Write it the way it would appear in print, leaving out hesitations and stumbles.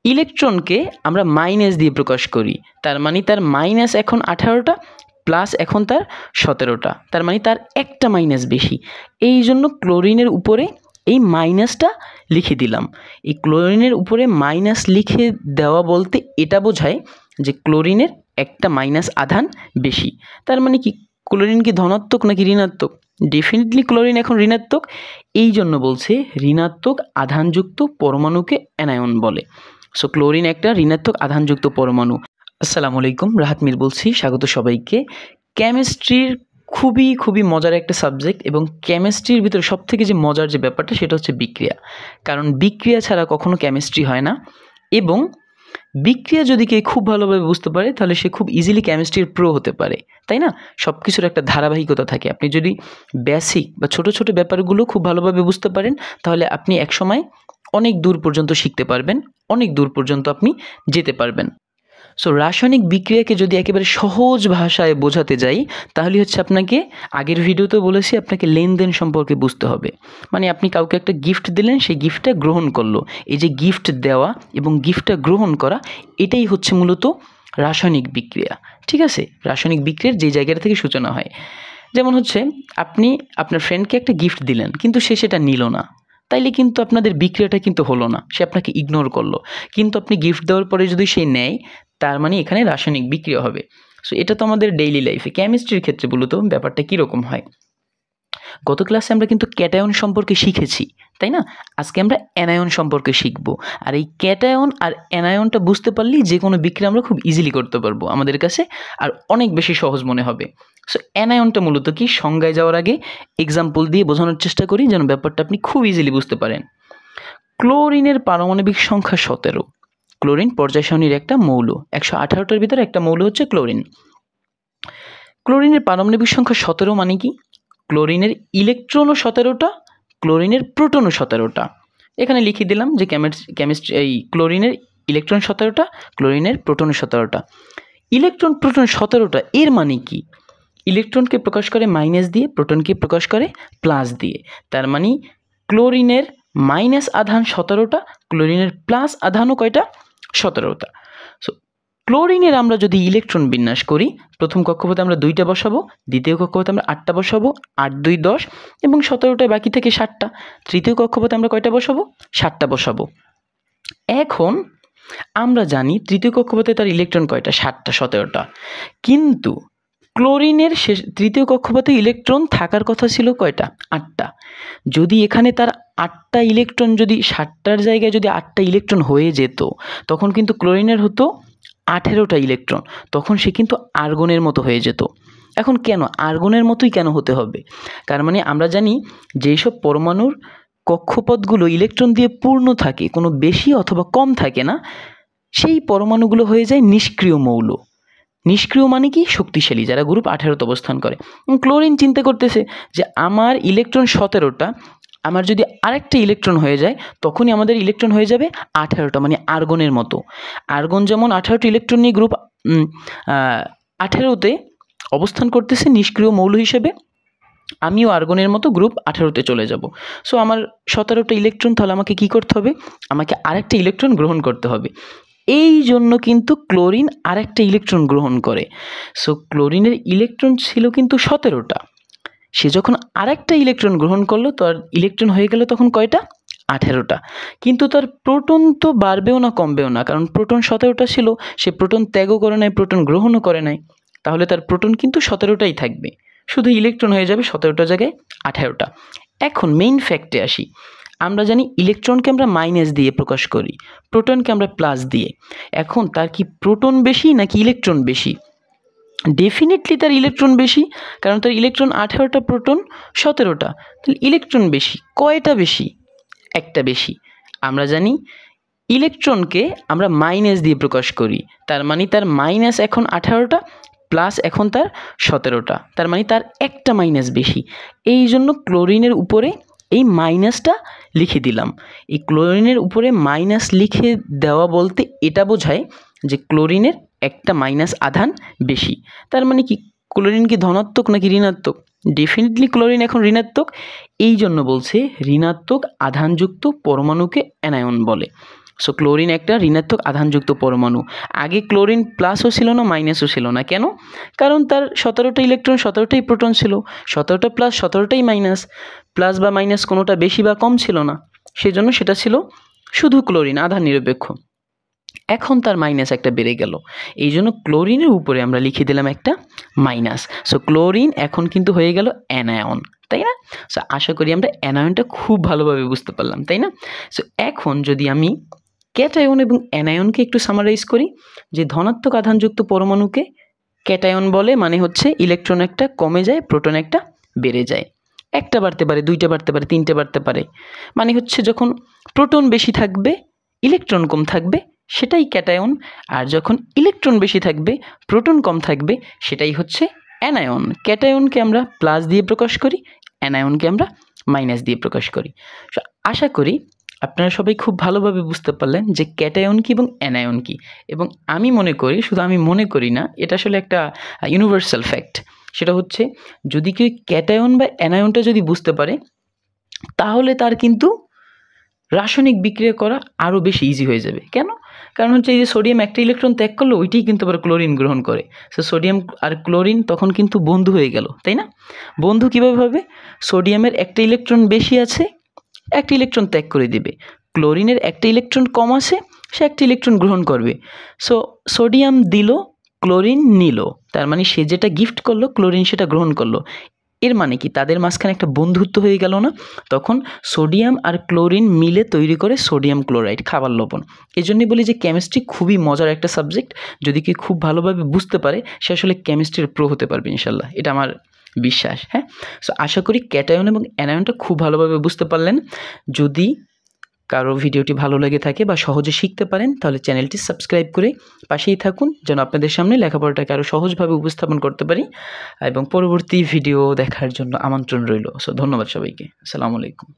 ইলেকট্রনকে আমরা মাইনাস দিয়ে প্রকাশ করি, তার মানে তার মাইনাস এখন 18টা প্লাস এখন তার 17টা, তার মানে তার একটা মাইনাস বেশি। এই জন্য ক্লোরিনের উপরে এই মাইনাসটা লিখে দিলাম। এই ক্লোরিনের উপরে মাইনাস লিখে দেওয়া বলতে এটা বোঝায় যে ক্লোরিনের একটা মাইনাস আধান বেশি। তার মানে কি ক্লোরিন কি ধনাত্মক নাকি ঋণাত্মক? ডেফিনেটলি ক্লোরিন এখন ঋণাত্মক, এই জন্য বলছে ঋণাত্মক আধানযুক্ত পরমাণুকে অ্যানায়ন বলে। সো ক্লোরিন একটা ঋণাত্মক আধানযুক্ত পরমাণু। আসসালামু আলাইকুম, রাহাত মীর বলছি, স্বাগত সবাইকে। কেমিস্ট্রির খুবই মজার একটা সাবজেক্ট, এবং কেমিস্ট্রির ভিতরে সবথেকে যে মজার যে ব্যাপারটা সেটা হচ্ছে বিক্রিয়া। কারণ বিক্রিয়া ছাড়া কখনো কেমিস্ট্রি হয় না, এবং বিক্রিয়া যদি কেউ খুব ভালোভাবে বুঝতে পারে তাহলে সে খুব ইজিলি কেমিস্ট্রির প্রো হতে পারে, তাই না? সব কিছুর একটা ধারাবাহিকতা থাকে। আপনি যদি বেসিক বা ছোট ছোট ব্যাপারগুলো খুব ভালোভাবে বুঝতে পারেন তাহলে আপনি একসময় অনেক দূর পর্যন্ত শিখতে পারবেন, অনেক দূর পর্যন্ত আপনি যেতে পারবেন। সো রাসায়নিক বিক্রিয়াকে যদি একেবারে সহজ ভাষায় বোঝাতে যাই তাহলে হচ্ছে আপনাকে, আগের ভিডিওতে বলেছি, আপনাকে লেনদেন সম্পর্কে বুঝতে হবে। মানে আপনি কাউকে একটা গিফট দিলেন, সেই গিফটটা গ্রহণ করলো। এই যে গিফট দেওয়া এবং গিফটটা গ্রহণ করা, এটাই হচ্ছে মূলত রাসায়নিক বিক্রিয়া। ঠিক আছে? রাসায়নিক বিক্রিয়ার যে জায়গাটা থেকে সূচনা হয়, যেমন হচ্ছে আপনি আপনার ফ্রেন্ডকে একটা গিফট দিলেন কিন্তু সে সেটা নিল না, তাইলে কিন্তু আপনাদের বিক্রিয়াটা কিন্তু হলো না, সে আপনাকে ইগনোর করলো। কিন্তু আপনি গিফট দেওয়ার পরে যদি সে নেয়, তার মানে এখানে রাসায়নিক বিক্রিয়া হবে। সো এটা তো আমাদের ডেইলি লাইফে। কেমিস্ট্রির ক্ষেত্রে বলতো ব্যাপারটা কীরকম হয়? গত ক্লাসে আমরা কিন্তু ক্যাটায়ন সম্পর্কে শিখেছি, তাই না? আজকে আমরা অ্যানায়ন সম্পর্কে শিখব। আর এই ক্যাটায়ন আর অ্যানায়নটা বুঝতে পারলেই যে কোনো বিক্রিয়া আমরা খুব ইজিলি করতে পারবো, আমাদের কাছে আর অনেক বেশি সহজ মনে হবে। সো অ্যানায়নটা মূলত কি, সংজ্ঞায় যাওয়ার আগে এক্সাম্পল দিয়ে বোঝানোর চেষ্টা করি যেন ব্যাপারটা আপনি খুব ইজিলি বুঝতে পারেন। ক্লোরিনের পারমাণবিক সংখ্যা 17। ক্লোরিন পর্যায় সারণীর একটা মৌল, 118টার ভিতরে একটা মৌল হচ্ছে ক্লোরিন। ক্লোরিনের পারমাণবিক সংখ্যা 17 মানে কি? ক্লোরিনের ইলেকট্রনও 17টা, ক্লোরিনের প্রোটনও 17টা। এখানে লিখে দিলাম যে এই ক্লোরিনের ইলেকট্রন 17টা, ক্লোরিনের প্রোটনও 17টা। ইলেকট্রন প্রোটন 17টা, এর মানে কি? ইলেকট্রনকে প্রকাশ করে মাইনাস দিয়ে, প্রোটনকে প্রকাশ করে প্লাস দিয়ে। তার মানে ক্লোরিনের মাইনাস আধান 17টা, ক্লোরিনের প্লাস আধানও কয়টা? 17টা। সো ক্লোরিনের আমরা যদি ইলেকট্রন বিন্যাস করি, প্রথম কক্ষপথে আমরা 2টা বসাবো, দ্বিতীয় কক্ষপথে আমরা 8টা বসাবো, 8 2 10, এবং 17টায় বাকি থেকে 7টা। তৃতীয় কক্ষপথে আমরা কয়টা বসাবো? 7টা বসাবো। এখন আমরা জানি তৃতীয় কক্ষপথে তার ইলেকট্রন কয়টা? 7টা, 17টা। কিন্তু ক্লোরিনের তৃতীয় কক্ষপথে ইলেকট্রন থাকার কথা ছিল কয়টা? 8টা। যদি এখানে তার 8টা ইলেকট্রন, যদি 7টার জায়গায় যদি 8টা ইলেকট্রন হয়ে যেত, তখন কিন্তু ক্লোরিনের হতো 18টা ইলেকট্রন, তখন সে কিন্তু আর্গনের মতো হয়ে যেত। এখন কেন আর্গনের মতোই কেন হতে হবে? কারণ মানে আমরা জানি যেসব পরমাণুর কক্ষপথগুলো ইলেকট্রন দিয়ে পূর্ণ থাকে, কোনো বেশি অথবা কম থাকে না, সেই পরমাণুগুলো হয়ে যায় নিষ্ক্রিয় মৌল। নিষ্ক্রিয় মানে কি? শক্তিশালী, যারা গ্রুপ 18তে অবস্থান করে। ক্লোরিন চিন্তা করতেছে যে আমার ইলেকট্রন 17টা, আমার যদি আরেকটা ইলেকট্রন হয়ে যায় তখনই আমাদের ইলেকট্রন হয়ে যাবে 18টা, মানে আর্গনের মতো। আর্গন যেমন 18টি ইলেকট্রন নিয়ে গ্রুপ 18তে অবস্থান করতেছে নিষ্ক্রিয় মৌল হিসেবে, আমিও আর্গনের মতো গ্রুপ 18তে চলে যাব। সো আমার 17টা ইলেকট্রন, তাহলে আমাকে কি করতে হবে? আমাকে আরেকটা ইলেকট্রন গ্রহণ করতে হবে। এই জন্য কিন্তু ক্লোরিন আরেকটা ইলেকট্রন গ্রহণ করে। সো ক্লোরিনের ইলেকট্রন ছিল কিন্তু 17টা, সে যখন আরেকটা ইলেকট্রন গ্রহণ করলো তার ইলেকট্রন হয়ে গেল তখন কয়টা? 18টা। কিন্তু তার প্রোটন তো বাড়বেও না কমবেও না, কারণ প্রোটন 17টা ছিল, সে প্রোটন ত্যাগও করে নাই, প্রোটন গ্রহণও করে নাই, তাহলে তার প্রোটন কিন্তু 17টাই থাকবে, শুধু ইলেকট্রন হয়ে যাবে 17টার জায়গায় 18টা। এখন মেইন ফ্যাক্টে আসি। আমরা জানি ইলেকট্রনকে আমরা মাইনাস দিয়ে প্রকাশ করি, প্রোটনকে আমরা প্লাস দিয়ে। এখন তার কি প্রোটন বেশি নাকি ইলেকট্রন বেশি? ডেফিনেটলি তার ইলেকট্রন বেশি, কারণ তার ইলেকট্রন 18টা, প্রোটন 17টা। তাহলে ইলেকট্রন বেশি। কয়টা বেশি? একটা বেশি। আমরা জানি ইলেকট্রনকে আমরা মাইনাস দিয়ে প্রকাশ করি, তার মানে তার মাইনাস এখন 18টা প্লাস এখন তার 17টা, তার মানে তার একটা মাইনাস বেশি। এই জন্য ক্লোরিনের উপরে এই মাইনাসটা লিখে দিলাম। এই ক্লোরিনের উপরে মাইনাস লিখে দেওয়া বলতে এটা বোঝায় যে ক্লোরিনের একটা মাইনাস আধান বেশি। তার মানে কি ক্লোরিন কি ধনাত্মক নাকি ঋণাত্মক? ডেফিনেটলি ক্লোরিন এখন ঋণাত্মক, এই জন্য বলছে ঋণাত্মক আধানযুক্ত পরমাণুকে অ্যানায়ন বলে। সো ক্লোরিন একটা ঋণাত্মক আধানযুক্ত পরমাণু। আগে ক্লোরিন প্লাসও ছিল না মাইনাসও ছিল না, কেন? কারণ তার 17টা ইলেকট্রন 17টাই প্রোটন ছিল, 17টা প্লাস 17টাই মাইনাস, প্লাস বা মাইনাস কোনোটা বেশি বা কম ছিল না, সেজন্য সেটা ছিল শুধু ক্লোরিন, আধান নিরপেক্ষ। এখন তার মাইনাস একটা বেড়ে গেল, এই জন্য ক্লোরিনের উপরে আমরা লিখে দিলাম একটা মাইনাস। সো ক্লোরিন এখন কিন্তু হয়ে গেল অ্যানায়ন, তাই না? সো আশা করি আমরা অ্যানায়নটা খুব ভালোভাবে বুঝতে পারলাম, তাই না? সো এখন যদি আমি ক্যাটায়ন এবং অ্যানায়নকে একটু সামারাইজ করি, যে ধনাত্মক আধানযুক্ত পরমাণুকে ক্যাটায়ন বলে, মানে হচ্ছে ইলেকট্রন একটা কমে যায়, প্রোটন একটা বেড়ে যায়, একটা বাড়তে পারে, দুইটা বাড়তে পারে, তিনটে বাড়তে পারে, মানে হচ্ছে যখন প্রোটন বেশি থাকবে ইলেকট্রন কম থাকবে সেটাই ক্যাটায়ন, আর যখন ইলেকট্রন বেশি থাকবে প্রোটন কম থাকবে সেটাই হচ্ছে অ্যানায়ন। ক্যাটায়নকে আমরা প্লাস দিয়ে প্রকাশ করি, অ্যানায়নকে আমরা মাইনাস দিয়ে প্রকাশ করি। আশা করি আপনারা সবাই খুব ভালোভাবে বুঝতে পারলেন যে ক্যাটায়ন কী এবং অ্যানায়ন কী। এবং আমি মনে করি, শুধু আমি মনে করি না, এটা আসলে একটা ইউনিভার্সাল ফ্যাক্ট, সেটা হচ্ছে যদি কেউ ক্যাটায়ন বা অ্যানায়নটা যদি বুঝতে পারে তাহলে তার কিন্তু রাসায়নিক বিক্রিয়া করা আরও বেশি ইজি হয়ে যাবে। কেন? কারণ হচ্ছে এই যে সোডিয়াম একটা ইলেকট্রন ত্যাগ করলো, ওইটাই কিন্তু আবার ক্লোরিন গ্রহণ করে, সো সোডিয়াম আর ক্লোরিন তখন কিন্তু বন্ধু হয়ে গেল, তাই না? বন্ধু কীভাবে হবে? সোডিয়ামের একটা ইলেকট্রন বেশি আছে, একটা ইলেকট্রন ত্যাগ করে দেবে, ক্লোরিনের একটা ইলেকট্রন কম আছে, সে একটা ইলেকট্রন গ্রহণ করবে। সো সোডিয়াম দিল, ক্লোরিন নিল, তার মানে সে যেটা গিফট করলো ক্লোরিন সেটা গ্রহণ করলো। এর মানে কি তাদের মাঝখানে একটা বন্ধুত্ব হয়ে গেল না? তখন সোডিয়াম আর ক্লোরিন মিলে তৈরি করে সোডিয়াম ক্লোরাইড, খাবার লবণ। এই জন্যই বলি যে কেমিস্ট্রি খুবই মজার একটা সাবজেক্ট, যদি কেউ খুব ভালোভাবে বুঝতে পারে সে আসলে কেমিস্ট্রির প্রো হতে পারবে ইনশাল্লাহ, এটা আমার বিশ্বাস। হ্যাঁ, সো আশা করি ক্যাটায়ন এবং অ্যানায়নটা খুব ভালোভাবে বুঝতে পারলেন। যদি কারো ভিডিওটি ভালো লেগে থাকে বা সহজে শিখতে পারেন তাহলে চ্যানেলটি সাবস্ক্রাইব করে পাশেই থাকুন, যেন আপনাদের সামনে লেখাপড়াটাকে আরও সহজভাবে উপস্থাপন করতে পারি। এবং পরবর্তী ভিডিও দেখার জন্য আমন্ত্রণ রইল। সো ধন্যবাদ সবাইকে। আসসালামু আলাইকুম।